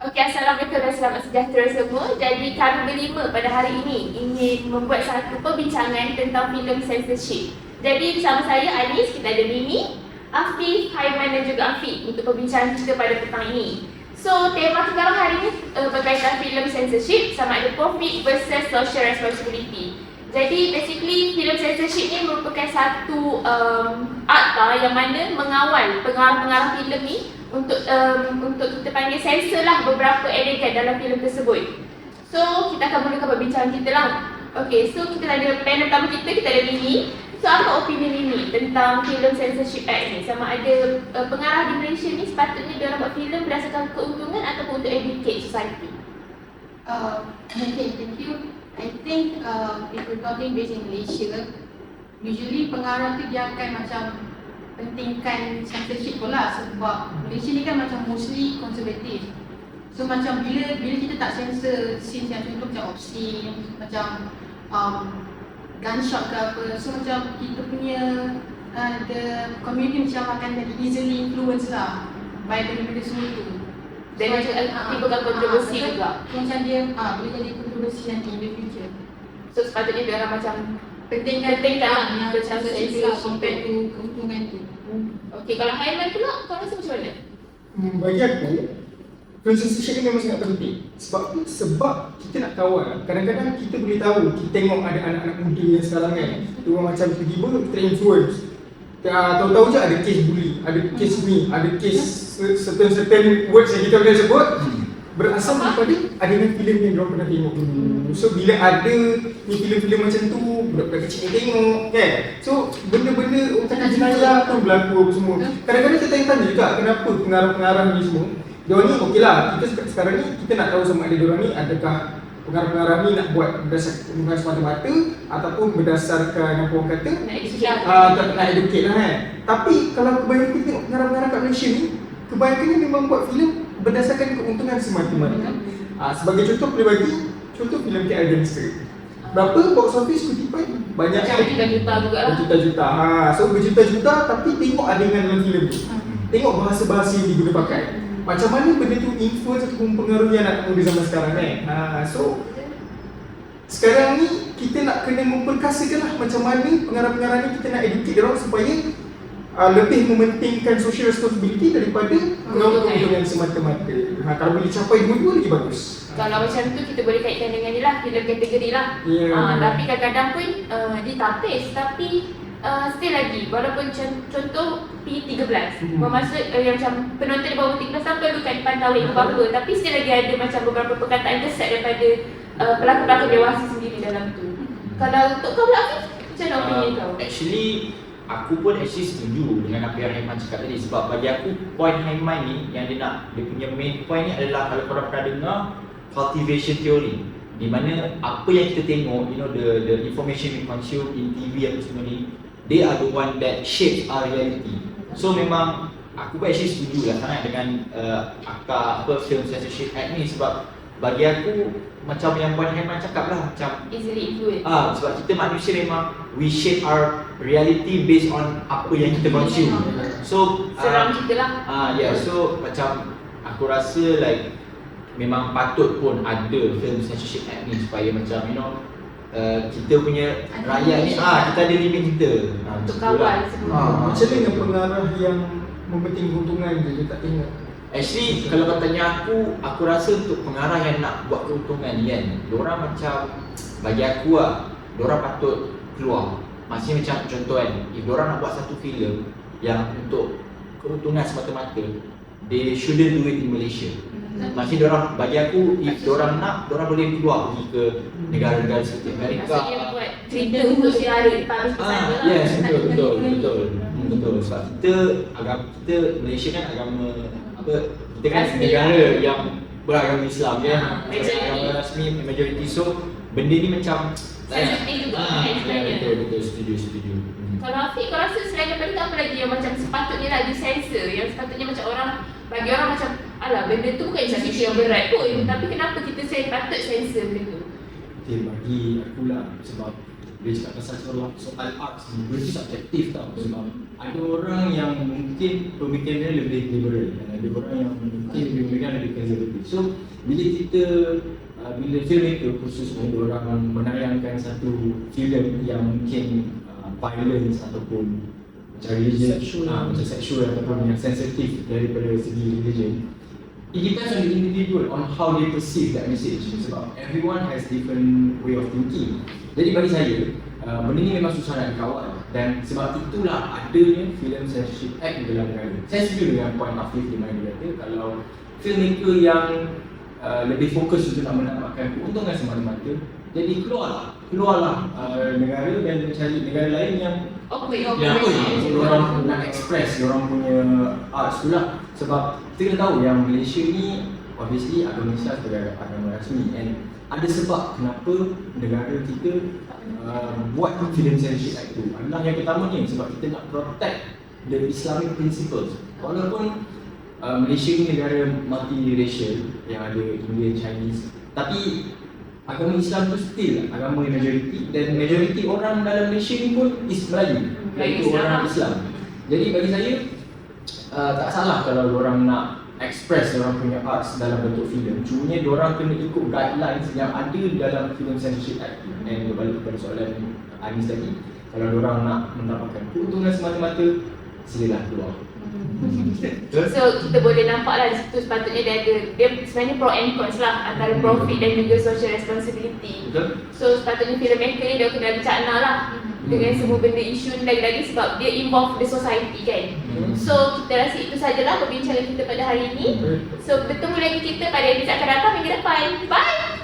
Okey, Assalamualaikum dan selamat sejahtera semua. Jadi kami berlima pada hari ini ingin membuat satu perbincangan tentang filem censorship. Jadi bersama saya Anis, kita ada Mimi, Afif, Haiman dan juga Afiq untuk perbincangan kita pada petang ini. So, tema kita hari ini berkaitan filem censorship sama ada profit versus social responsibility. Jadi basically filem censorship ni merupakan satu akta yang mana mengawal pengarah-pengarah filem ni untuk kita panggil sensor lah beberapa adegan dalam filem tersebut. So kita akan mulakan perbincangan kita lah. Okay, so kita ada panel pertama kita ada Mimi. So apa opini Mimi tentang filem censorship act ni? Sama ada pengarah di Malaysia ni sepatutnya dia buat filem berdasarkan keuntungan ataupun untuk educate society? Okay, thank you. I think if we're talking based in Malaysia, usually pengarah tu dia akan macam pentingkan censorship pula sebab Malaysia ni kan macam mostly konservatif. So macam bila kita tak censor scenes yang contoh macam obscene, macam gunshot ke apa, so macam kita punya the community macam akan jadi easily influenced lah by benda-benda semua tu. Dan so, timbulkan kontroversi juga. Macam dia boleh jadi kontroversi nanti in the future. So sepatutnya dia orang macam pentingkan yang censorship lah compare to keuntungan tu. Okey, kalau Haiman pula, kau rasa macam mana? Bagi aku, censorship ni memang sangat penting. Sebab apa? Sebab kita nak kawal. Kadang-kadang kita boleh tahu, kita tengok ada anak-anak muda yang sekarang kan, dia orang macam tiba-tiba terinfluence. Tahu-tahu je ada kes bully, ada kes ni, ada kes certain words yang kita boleh sebut berasal daripada adegan filem yang diorang pernah tengok dulu. So bila ada ni filem-filem macam tu, budak-budak kecil ni tengok kan. So benda-benda orang kata jenayah tu berlaku apa semua. Kadang-kadang kita tanya juga kenapa pengarah-pengarah ni semua diorang ni okeylah, kita sekarang ni kita nak tahu sama ada diorang ni adakah pengarah-pengarah ni nak buat berdasarkan semata-mata ataupun berdasarkan apa orang kata nak educate lah kan. Tapi kalau kebanyakan kita tengok pengarah-pengarah kat Malaysia ni, kebanyakannya memang buat filem berdasarkan keuntungan semata-mata. Sebagai contoh boleh bagi contoh filem KL Gangster. Berapa box office kutipan? Banyak berjuta-juta juga lah. Berjuta-juta. So berjuta-juta tapi tengok adegan dalam filem tu. Tengok bahasa-bahasa yang diguna pakai. Macam mana benda tu influence ataupun pengaruhi anak muda zaman sekarang kan. So sekarang ni kita nak kena memperkasakan lah macam mana pengarah-pengarah ni kita nak educate dia orang supaya lebih mementingkan social responsibility daripada keuntungan semata-mata. Kalau boleh capai dua-dua lagi bagus. Kalau macam tu kita boleh kaitkan dengan ni lah, filem kategori lah. Tapi kadang-kadang pun ditapis, tapi still lagi, walaupun contoh P13 bermaksud yang macam penonton di bawah 13 tahun perlukan dipantau apa-apa, tapi still lagi ada macam beberapa perkataan kesat daripada pelakon-pelakon dewasa sendiri dalam tu. Kalau untuk kau pula Afif, macam mana opinion kau? Actually, aku pun setuju dengan apa yang Haiman cakap tadi. Sebab bagi aku, point Haiman ni yang dia punya main point ni adalah kalau korang pernah dengar cultivation theory, di mana apa yang kita tengok, the information we consume in TV apa semua ni, they are the one that shapes our reality. So memang aku pun actually setuju lah sangat dengan akta Film Censorship Act ni. Sebab bagi aku macam yang Puan Haiman cakap lah, macam easily influence. Sebab kita manusia memang we shape our reality based on apa yang kita consume. So seram kita lah. So macam aku rasa like memang patut pun ada Film Censorship Act ni supaya macam kita punya rakyat ni kita ada limit kita untuk kawal semua. Macam mana pengarah yang mementing keuntungan dia tak tengok? Actually, kalau kau tanya aku rasa untuk pengarah yang nak buat keuntungan ni kan, diorang macam, bagi aku diorang patut keluar. Maksudnya macam contoh kan, if diorang nak buat satu filem yang untuk keuntungan semata-mata, they shouldn't do it in Malaysia. Maksudnya diorang, bagi aku, if diorang nak, diorang boleh keluar pergi ke negara-negara seperti Amerika. Maksudnya buat cerita untuk siara publish ke sana lah. Yes, betul. Sebab kita Malaysia kan agama kita kan negara yang beragama Islam kan, agama rasmi majoriti. So benda ni macam sensitif juga betul, setuju. Kalau Afiq, kau rasa selain daripada tu apa lagi yang macam sepatutnya lah disensor, yang sepatutnya macam bagi orang macam alah benda tu bukan isu yang berat pun, tapi kenapa kita patut sensor benda tu? Bagi aku lah, sebab Dia cakap pasal soal arts ni, benda tu subjektif tau. Sebab ada orang yang mungkin pemikirannya lebih liberal, dan ada orang yang mungkin lebih moderat, lebih konservatif. So bila kita bila filmmaker khususnya orang menayangkan satu filem yang mungkin violence ataupun macam religion, macam sexual ataupun yang sensitif daripada segi religion, it depends on the individual on how they perceive that message. Sebab everyone has different way of thinking. Jadi bagi saya, benda ni memang susah nak dikawal, dan sebab itulah adanya Film Censorship Act di dalam negara. Saya setuju dengan point Afif di mana dia kata kalau filmmaker yang lebih fokus untuk nak mendapatkan keuntungan semata-mata, jadi keluarlah negara dan mencari negara lain yang orang nak express orang punya arts tu lah. Sebab kita tahu yang Malaysia ni obviously agama Islam sebagai agama rasmi, and ada sebab kenapa negara kita buat Film Censorship Act tu. Adalah yang pertama ni sebab kita nak protect the Islamic principles. Walaupun Malaysia ni negara multiracial yang ada Indian, Chinese, tapi agama Islam tu still agama majoriti, dan majoriti orang dalam Malaysia ni pun is Melayu, iaitu orang Islam. Jadi bagi saya tak salah kalau orang nak express orang punya arts dalam bentuk filem. Cumanya diorang kena ikut guidelines yang ada dalam Film Censorship Act. Dan berbalik kepada soalan Anis tadi, kalau diorang nak mendapatkan keuntungan semata-mata, silalah keluar. So kita boleh nampaklah di situ sepatutnya dia sebenarnya pro and cons lah antara profit dan juga social responsibility. Betul? So sepatutnya filmmaker ni dia kena bincangna lah dengan semua benda isu ni, lagi-lagi sebab dia involve the society kan. So kita rasa itu sajalah perbincangan kita pada hari ini. So bertemu lagi kita pada episod akan datang minggu depan. Bye!